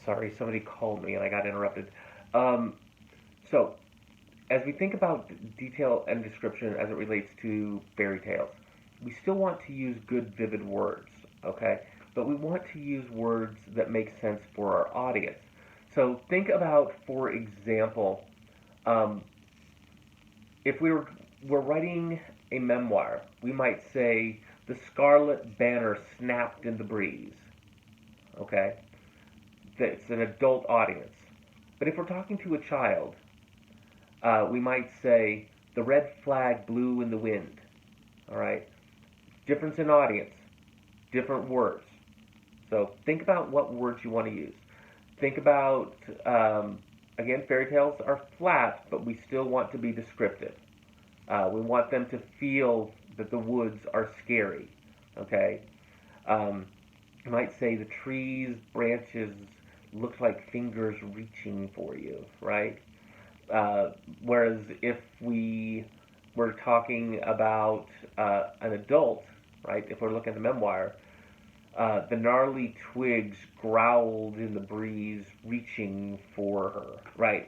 sorry, somebody called me and I got interrupted. Um, so, as we think about detail and description as it relates to fairy tales, we still want to use good, vivid words, okay? But we want to use words that make sense for our audience. So, think about, for example, um, if we're writing a memoir, we might say, the scarlet banner snapped in the breeze, okay? That's an adult audience. But if we're talking to a child, we might say, the red flag blew in the wind. All right? Difference in audience, different words. So think about what words you want to use. Think about, again, fairy tales are flat, but we still want to be descriptive. We want them to feel that the woods are scary. Okay? You might say the trees' branches looked like fingers reaching for you, right? Whereas if we were talking about an adult, right, if we're looking at the memoir, the gnarly twigs growled in the breeze, reaching for her, right?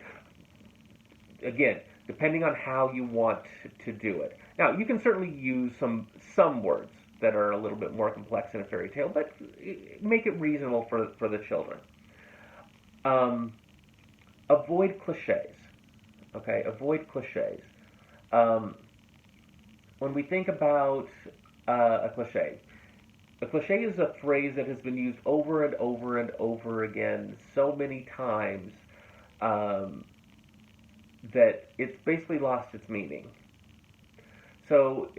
Again, depending on how you want to do it. Now, you can certainly use some words that are a little bit more complex in a fairy tale, but make it reasonable for the children. Um, Avoid cliches. Okay, avoid cliches. Um, when we think about a cliche is a phrase that has been used over and over and over again so many times um, that it's basically lost its meaning. So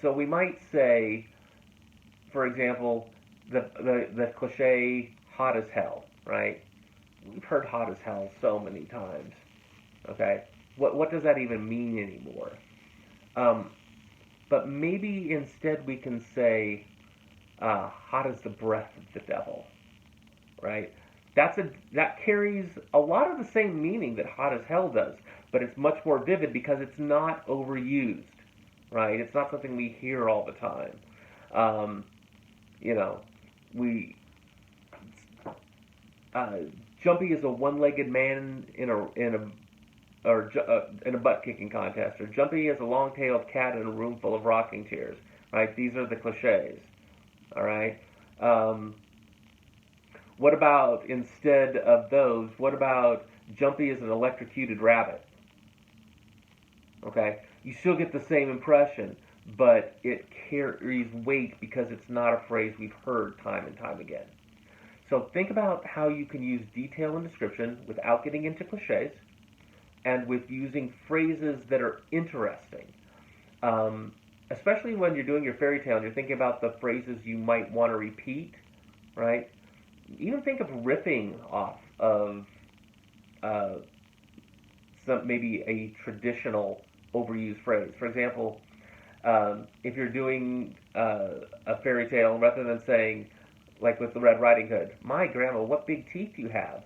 so we might say, for example, the cliche "hot as hell," right? We've heard "hot as hell" so many times. Okay, what does that even mean anymore? Um, but maybe instead we can say "hot as the breath of the devil," right? That carries a lot of the same meaning that "hot as hell" does, but it's much more vivid because it's not overused, right? It's not something we hear all the time. Um, you know, we uh, Jumpy is a one-legged man in a butt kicking contest, or Jumpy is a long-tailed cat in a room full of rocking chairs. Right? These are the cliches. All right. Um, what about instead of those? What about Jumpy is an electrocuted rabbit? Okay. You still get the same impression, but it carries weight because it's not a phrase we've heard time and time again. So think about how you can use detail and description without getting into cliches, and with using phrases that are interesting. Especially when you're doing your fairy tale and you're thinking about the phrases you might want to repeat, right? Even think of riffing off of uh, some maybe a traditional overused phrase. For example, if you're doing a fairy tale, rather than saying, like with the Red Riding Hood, "My grandma, what big teeth you have,"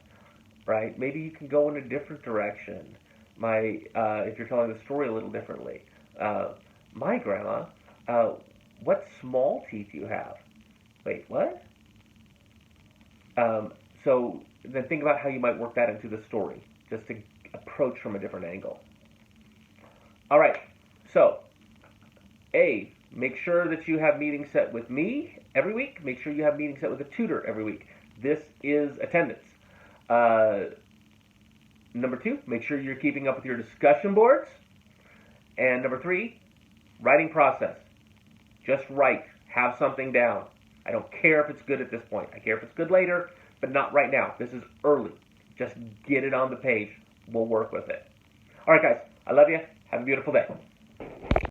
right? Maybe you can go in a different direction. If you're telling the story a little differently, "My grandma, uh, what small teeth you have." Wait, what? So then think about how you might work that into the story, just to approach from a different angle. All right, so A, make sure that you have meetings set with me every week. Make sure you have meetings set with a tutor every week. This is attendance. Uh, Number 2, make sure you're keeping up with your discussion boards. And number 3, writing process. Just write. Have something down. I don't care if it's good at this point. I care if it's good later, but not right now. This is early. Just get it on the page. We'll work with it. All right, guys. I love you. Have a beautiful day.